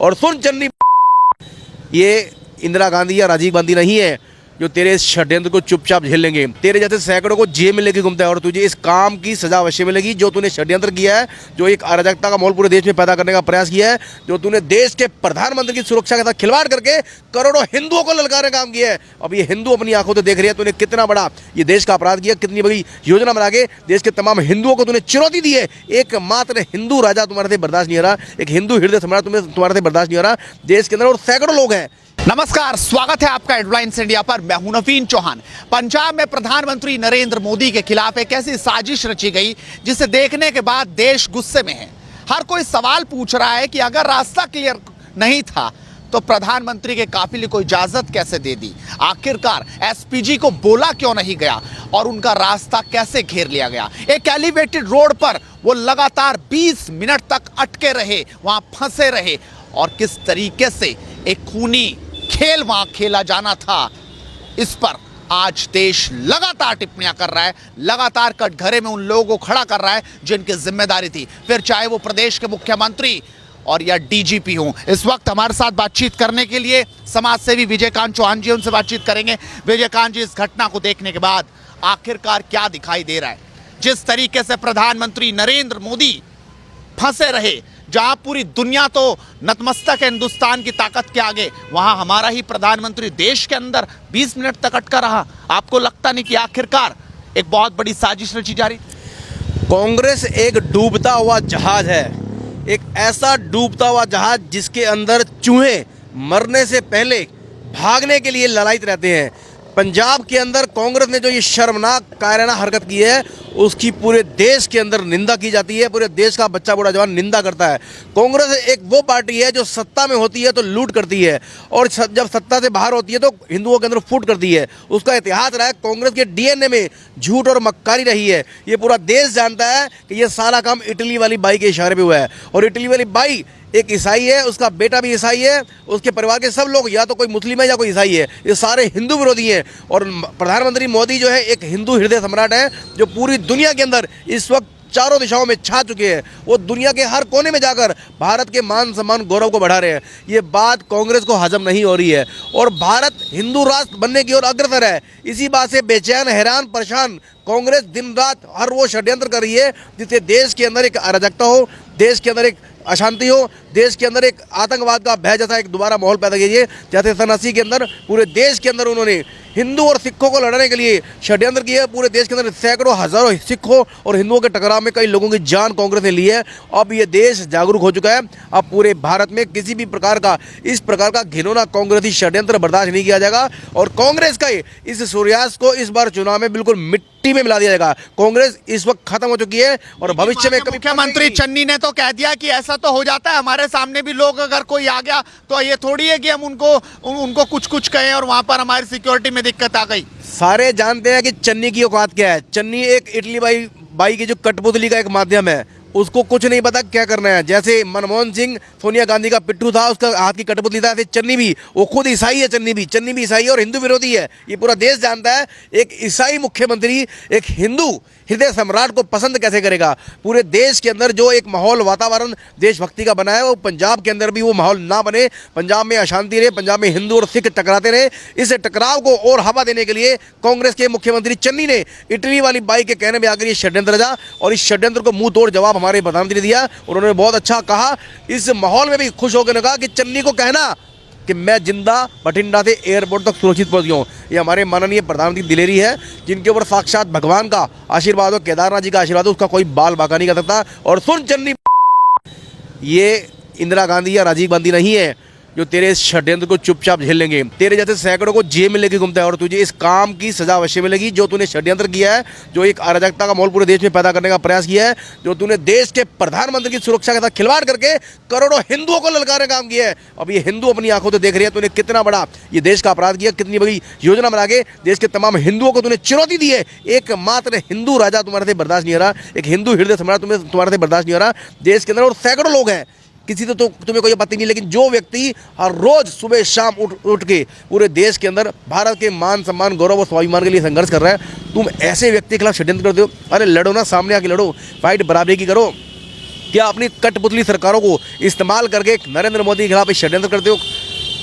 और सुन चन्नी, ये इंदिरा गांधी या राजीव गांधी नहीं है जो तेरे इस षड्यंत्र को चुपचाप झेल लेंगे। तेरे जैसे सैकड़ों को जेल में लेके घूमता है और तुझे इस काम की सजा अवश्य मिलेगी जो तूने षड्यंत्र किया है, जो एक अराजकता का माहौल पूरे देश में पैदा करने का प्रयास किया है, जो तूने देश के प्रधानमंत्री की सुरक्षा के साथ खिलवाड़ करके करोड़ों हिंदुओं को ललकारने का काम किया है। अब ये हिंदू अपनी आंखों से देख रही है तूने कितना बड़ा ये देश का अपराध किया, कितनी बड़ी योजना बना के देश के तमाम हिंदुओं को तूने चुनौती दी है। एकमात्र हिंदू राजा तुम्हारे से बर्दाश्त नहीं हो रहा, एक हिंदू हृदय सम्राट तुम्हारे से बर्दाश्त नहीं हो रहा देश के अंदर, और सैकड़ों लोग हैं। नमस्कार, स्वागत है आपका हेडलाइंस इंडिया पर। मैं हूं नवीन चौहान। पंजाब में प्रधानमंत्री नरेंद्र मोदी के खिलाफ एक ऐसी साजिश रची गई जिसे देखने के बाद देश गुस्से में है। हर कोई सवाल पूछ रहा है कि अगर रास्ता क्लियर नहीं था तो प्रधानमंत्री के काफिले को इजाजत कैसे दे दी? आखिरकार एसपीजी को बोला क्यों नहीं गया और उनका रास्ता कैसे घेर लिया गया? एक एलिवेटेड रोड पर वो लगातार 20 मिनट तक अटके रहे, वहां फंसे रहे, और किस तरीके से एक खूनी खेल वहां खेला जाना था, इस पर आज देश लगातार टिप्पणियां कर रहा है, लगातार कटघरे में उन लोगों को खड़ा कर रहा है जिनकी जिम्मेदारी थी, फिर चाहे वो प्रदेश के मुख्यमंत्री और या डीजीपी हों। इस वक्त हमारे साथ बातचीत करने के लिए समाजसेवी विजयकांत चौहान जी, उनसे बातचीत करेंगे। विजयकांत जी, इस घटना को देखने के बाद आखिरकार क्या दिखाई दे रहा है? जिस तरीके से प्रधानमंत्री नरेंद्र मोदी फंसे रहे, जहां पूरी दुनिया तो नतमस्तक है हिंदुस्तान की ताकत के आगे, वहां हमारा ही प्रधानमंत्री देश के अंदर 20 मिनट तक अटका रहा। आपको लगता नहीं कि आखिरकार एक बहुत बड़ी साजिश रची जा रही? कांग्रेस एक डूबता हुआ जहाज है, एक ऐसा डूबता हुआ जहाज जिसके अंदर चूहे मरने से पहले भागने के लिए ललायित रहते हैं। पंजाब के अंदर कांग्रेस ने जो ये शर्मनाक कायराना हरकत की है उसकी पूरे देश के अंदर निंदा की जाती है, पूरे देश का बच्चा बूढ़ा जवान निंदा करता है। कांग्रेस एक वो पार्टी है जो सत्ता में होती है तो लूट करती है और जब सत्ता से बाहर होती है तो हिंदुओं के अंदर फूट करती है। उसका इतिहास रहा है, कांग्रेस के डीएनए में झूठ और मक्कारी रही है। ये पूरा देश जानता है कि ये सारा काम इटली वाली बाई के इशारे पे हुआ है, और इटली वाली बाई एक ईसाई है, उसका बेटा भी ईसाई है, उसके परिवार के सब लोग या तो कोई मुस्लिम है या कोई ईसाई है, ये सारे हिंदू विरोधी हैं। और प्रधानमंत्री मोदी जो है एक हिंदू हृदय सम्राट है जो पूरी दुनिया के अंदर इस वक्त चारों दिशाओं में छा चुके हैं। वो दुनिया के हर कोने में जाकर भारत के मान सम्मान गौरव को बढ़ा रहे हैं। ये बात कांग्रेस को हजम नहीं हो रही है और भारत हिंदू राष्ट्र बनने की ओर अग्रसर है। इसी बात से बेचैन, हैरान, परेशान कांग्रेस दिन रात हर वो षड्यंत्र कर रही है जिससे देश के अंदर एक अराजकता हो, देश के अंदर एक अशांति हो, देश के अंदर एक आतंकवाद का भय जैसा एक दोबारा माहौल पैदा कीजिए। जैसे सन 80 के अंदर पूरे देश के अंदर उन्होंने हिंदू और सिखों को लड़ने के लिए षड्यंत्र किए। पूरे देश के अंदर सैकड़ों हजारों सिखों और हिंदुओं के टकराव में कई लोगों की जान कांग्रेस ने ली है। अब ये देश जागरूक हो चुका है। अब पूरे भारत में किसी भी प्रकार का इस प्रकार का घिनौना कांग्रेसी षड्यंत्र बर्दाश्त नहीं किया जाएगा और कांग्रेस का इस सूर्यास्त को इस बार चुनाव में बिल्कुल मिट्टी में मिला दिया जाएगा। कांग्रेस इस वक्त खत्म हो चुकी है और भविष्य में मुख्यमंत्री चन्नी ने तो कह दिया कि ऐसा तो हो जाता है, हमारे सामने भी लोग अगर कोई आ गया तो ये थोड़ी है कि हम उनको कुछ कहें और वहां पर हमारी सिक्योरिटी में दिक्कत आ गई। सारे जानते हैं कि चन्नी की औकात क्या है। चन्नी एक इटली बाई की जो कठपुतली का एक माध्यम है, उसको कुछ नहीं पता क्या करना है। जैसे मनमोहन सिंह सोनिया गांधी का पिट्ठू था, उसका हाथ की कठपुतली था, ऐसे चन्नी भी, वो खुद ईसाई है। चन्नी भी ईसाई है और हिंदू विरोधी है। ये पूरा देश जानता है एक ईसाई मुख्यमंत्री एक हिंदू हृदय सम्राट को पसंद कैसे करेगा। पूरे देश के अंदर जो एक माहौल वातावरण देशभक्ति का बना है वो पंजाब के अंदर भी वो माहौल ना बने, पंजाब में अशांति रहे, पंजाब में हिंदू और सिख टकराते रहे। इस टकराव को और हवा देने के लिए कांग्रेस के मुख्यमंत्री चन्नी ने इटली वाली बाई के कहने में आकर ये षड्यंत्र रचा और इस षड्यंत्र को मुंह तोड़ जवाब हमारे प्रधानमंत्री ने दिया। उन्होंने बहुत अच्छा कहा। इस माहौल में भी खुश होकर कहा कि चन्नी को कहना कि मैं जिंदा बठिंडा से एयरपोर्ट तक सुरक्षित पहुंच गया हूँ। ये हमारे माननीय प्रधानमंत्री दिलेरी है जिनके ऊपर साक्षात भगवान का आशीर्वाद हो, केदारनाथ जी का आशीर्वाद हो, उसका कोई बाल बाका नहीं कर सकता। और सुन चन्नी, ये इंदिरा गांधी या राजीव गांधी नहीं है जो तेरे इस षड्यंत्र को चुपचाप झेल लेंगे। तेरे जैसे सैकड़ों को जेल में लेके घूमता है और तुझे इस काम की सजा अवश्य मिलेगी जो तूने षड्यंत्र किया है, जो एक अराजकता का माहौल पूरे देश में पैदा करने का प्रयास किया है, जो तूने देश के प्रधानमंत्री की सुरक्षा के साथ खिलवाड़ करके करोड़ों हिंदुओं को ललकारने का काम किया है। अब ये हिंदू अपनी आंखों से देख रही है तूने कितना बड़ा ये देश का अपराध किया, कितनी बड़ी योजना बना के देश के तमाम हिंदुओं को तूने चुनौती दी है। एकमात्र हिंदू राजा तुम्हारे से बर्दाश्त नहीं हो रहा, एक हिंदू हृदय सम्राट तुम्हारे से बर्दाश्त नहीं हो रहा देश के अंदर, और सैकड़ों लोग हैं। किसी तो तुम्हें कोई आपत्ति नहीं, लेकिन जो व्यक्ति हर रोज सुबह शाम उठ के पूरे देश के अंदर भारत के मान सम्मान गौरव और स्वाभिमान के लिए संघर्ष कर रहा है, तुम ऐसे व्यक्ति के खिलाफ षड्यंत्र करते हो। अरे लड़ो ना, सामने आके लड़ो, फाइट बराबरी की करो। क्या अपनी कठपुतली सरकारों को इस्तेमाल करके नरेंद्र मोदी के खिलाफ षड्यंत्र करते हो?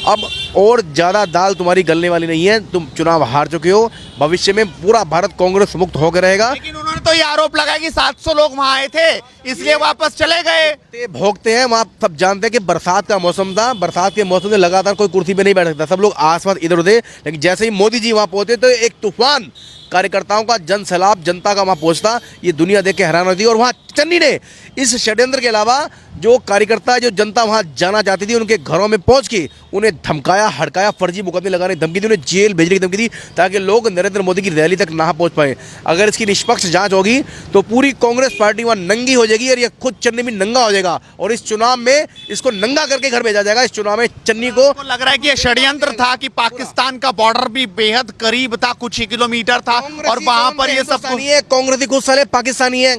अब और ज़्यादा दाल तुम्हारी गलने वाली नहीं है, तुम चुनाव हार चुके हो। भविष्य में पूरा भारत कांग्रेस मुक्त होकर रहेगा। लेकिन उन्होंने तो ये आरोप लगाया कि 700 लोग वहां आए थे इसलिए वापस चले गए। ते भोगते हैं वहाँ, सब जानते हैं कि बरसात का मौसम था, बरसात के मौसम में लगातार कोई कुर्सी पे नहीं बैठ सकता, सब लोग आसपास इधर उधर। लेकिन जैसे ही मोदी जी वहाँ पहुंचे तो एक तूफान कार्यकर्ताओं का, जन सैलाब जनता का वहाँ पहुंचता, ये दुनिया देख के हैरान होती। और वहाँ चन्नी ने इस षड्यंत्र के अलावा जो कार्यकर्ता, जो जनता वहाँ जाना चाहती थी, उनके घरों में पहुंच के उन्हें धमकाया, हड़काया, फर्जी मुकदमे लगाने की धमकी दी, उन्हें जेल भेजने की धमकी दी ताकि लोग नरेंद्र मोदी की रैली तक ना पहुंच पाए। अगर इसकी निष्पक्ष जांच होगी तो पूरी कांग्रेस पार्टी वहाँ नंगी हो जाएगी और ये खुद चन्नी भी नंगा हो जाएगा और इस चुनाव में इसको नंगा करके घर भेजा जाएगा। इस चुनाव में चन्नी को लग रहा है कि ये षड्यंत्र था कि पाकिस्तान का बॉर्डर भी बेहद करीब था, कुछ ही किलोमीटर था और वहां पर ये सब कांग्रेसी खुद साले पाकिस्तानी है।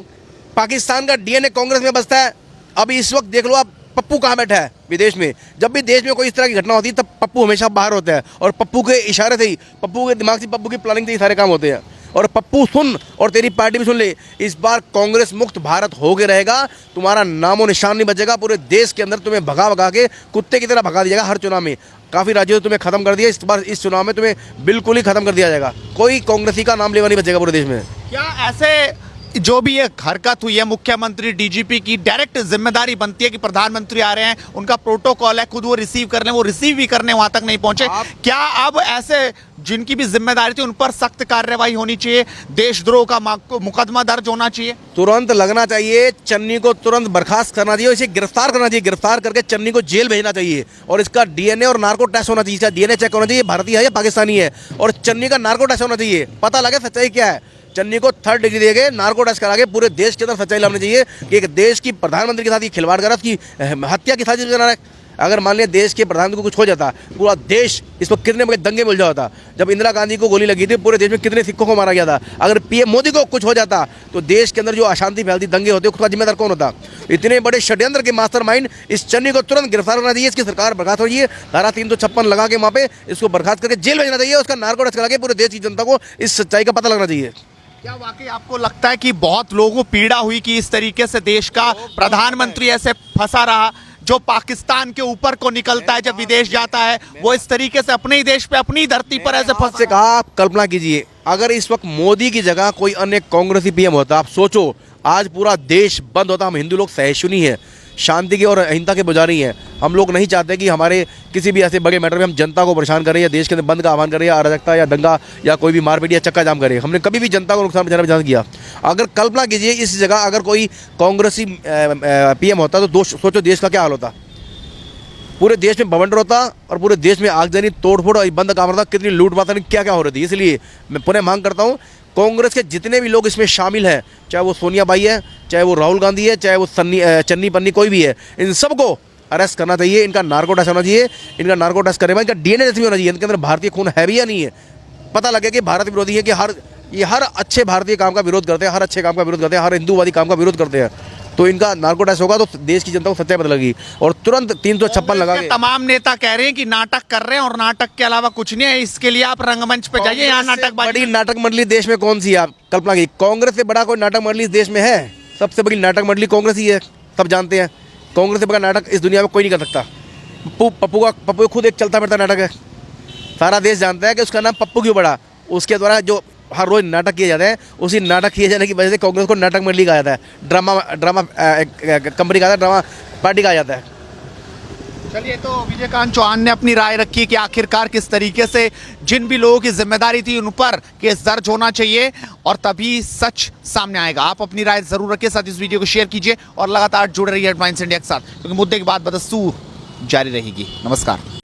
पाकिस्तान का डीएनए कांग्रेस में बसता है। अभी इस वक्त देख लो आप, पप्पू कहाँ बैठा है विदेश में। जब भी देश में कोई इस तरह की घटना होती है तब पप्पू हमेशा बाहर होता है और पप्पू के इशारे से ही, पप्पू के दिमाग से, पप्पू की प्लानिंग से ही सारे काम होते हैं। और पप्पू सुन, और तेरी पार्टी भी सुन ले, इस बार कांग्रेस मुक्त भारत हो के रहेगा। तुम्हारा नामो निशान नहीं बचेगा। पूरे देश के अंदर तुम्हें भगा भगा के कुत्ते की तरह भगा दिया जाएगा हर चुनाव में। काफ़ी राज्यों ने तुम्हें खत्म कर दिया, इस बार इस चुनाव में तुम्हें बिल्कुल ही खत्म कर दिया जाएगा। कोई कांग्रेसी का नाम लेवा नहीं बचेगा पूरे देश में। क्या ऐसे जो भी ये हरकत हुई है, मुख्यमंत्री, डीजीपी की डायरेक्ट जिम्मेदारी बनती है कि प्रधानमंत्री आ रहे हैं, उनका प्रोटोकॉल है, खुद वो रिसीव करने, वो रिसीव भी करने वहां तक नहीं पहुंचे। क्या अब ऐसे जिनकी भी जिम्मेदारी थी उन पर सख्त कार्रवाई होनी चाहिए, देशद्रोह का मुकदमा दर्ज होना चाहिए, तुरंत लगना चाहिए, चन्नी को तुरंत बर्खास्त करना चाहिए, इसे गिरफ्तार करना चाहिए, गिरफ्तार करके चन्नी को जेल भेजना चाहिए और इसका डीएनए और नार्को टेस्ट होना चाहिए। इसका डीएनए चेक होना चाहिए, भारतीय है या पाकिस्तानी है, और चन्नी का नार्को टेस्ट होना चाहिए, पता लगे सच्चाई क्या है। चन्नी को 3rd डिग्री देके नार्को टेस्ट करा के पूरे देश के अंदर सच्चाई लानी चाहिए कि एक देश की प्रधानमंत्री के साथ ये खिलवाड़ कर रहा है, उसकी हत्या की साजिश बना रहा है। अगर मान लिया देश के प्रधानमंत्री को कुछ हो जाता, पूरा देश इस पर कितने बड़े दंगे मिल जाता। जब इंदिरा गांधी को गोली लगी थी, पूरे देश में कितने सिखों को मारा गया था। अगर पीएम मोदी को कुछ हो जाता तो देश के अंदर जो अशांति फैलती, दंगे होते, उसका जिम्मेदार कौन होता? इतने बड़े षड्यंत्र के मास्टरमाइंड इस चन्नी को तुरंत गिरफ्तार करना चाहिए। इसकी सरकार बर्खास्त हो चाहिए, धारा 356 लगा के वहाँ पे इसको बर्खास्त करके जेल भेजना चाहिए। उसका नार्को टेस्ट करा के पूरे देश की जनता को इस सच्चाई का पता लगना चाहिए। क्या वाकई आपको लगता है कि बहुत लोगों को पीड़ा हुई कि इस तरीके से देश का प्रधानमंत्री ऐसे फंसा रहा, जो पाकिस्तान के ऊपर को निकलता है जब विदेश जाता है, वो इस तरीके से अपने ही देश पे, अपनी धरती पर ऐसे फंस से कहा? आप कल्पना कीजिए, अगर इस वक्त मोदी की जगह कोई अन्य कांग्रेसी पीएम होता, आप सोचो आज पूरा देश बंद होता। हम हिंदू लोग सहिष्णुनी है, शांति की और अहिंसा के पुजारी हैं। हम लोग नहीं चाहते कि हमारे किसी भी ऐसे बड़े मैटर में हम जनता को परेशान करें या देश के अंदर बंद का आह्वान करें या अराजकता या दंगा या कोई भी मारपीट या चक्का जाम करें। हमने कभी भी जनता को नुकसान पहुंचाने का किया। अगर कल्पना कीजिए इस जगह अगर कोई कांग्रेसी पीएम होता तो सोचो देश का क्या हाल होता। पूरे देश में बवंडर होता और पूरे देश में आगजनी, तोड़फोड़ और बंद काम होता, कितनी लूटपाट, क्या क्या हो रही थी। इसलिए मैं पुनः मांग करता हूँ, कांग्रेस के जितने भी लोग इसमें शामिल हैं, चाहे वो सोनिया बाई है, चाहे वो राहुल गांधी है, चाहे वो चन्नी पन्नी कोई भी है, इन सबको अरेस्ट करना चाहिए। इनका नार्को टेस्ट होना चाहिए, इनका नार्को टेस्ट करें, इनका डीएनए टेस्ट भी होना चाहिए, इनके अंदर भारतीय खून है भी या नहीं है, पता लगे कि भारत विरोधी है कि हर अच्छे भारतीय काम का विरोध करते हैं, हर अच्छे काम का विरोध करते हैं, हर हिंदूवादी काम का विरोध करते हैं। तो इनका नार्को टेस्ट होगा तो देश की जनता को सच्चाई पता लगेगी और तुरंत 356 लगा के। तमाम नेता कह रहे हैं कि नाटक कर रहे हैं और नाटक के अलावा कुछ नहीं है, इसके लिए आप रंगमंच पे जाइए, यहाँ नाटक। बड़ी नाटक मंडली देश में कौन सी है? आप कल्पना की, कांग्रेस से बड़ा कोई नाटक मंडली इस देश में है? सबसे बड़ी नाटक मंडली कांग्रेस ही है, सब जानते हैं। कांग्रेस से बड़ा नाटक इस दुनिया में कोई नहीं कर सकता। पप्पू खुद एक चलता फिरता नाटक है, सारा देश जानता है कि उसका नाम पप्पू क्यों पड़ा। उसके द्वारा जो हर रोज नाटक किए जाते हैं, उसी नाटक किए जाने की वजह से कांग्रेस को नाटक मंडली कहा जाता है, ड्रामा कंपनी कहा जाता है, ड्रामा पार्टी कहा जाता है। चलिए, तो विजयकांत चौहान ने अपनी राय रखी कि आखिरकार किस तरीके से जिन भी लोगों की जिम्मेदारी थी उन पर केस दर्ज होना चाहिए और तभी सच सामने आएगा। आप अपनी राय जरूर रखिए, साथ इस वीडियो को शेयर कीजिए और लगातार जुड़े रहिए हेडलाइंस इंडिया के साथ, क्योंकि मुद्दे की बात बदस्तूर जारी रहेगी। नमस्कार।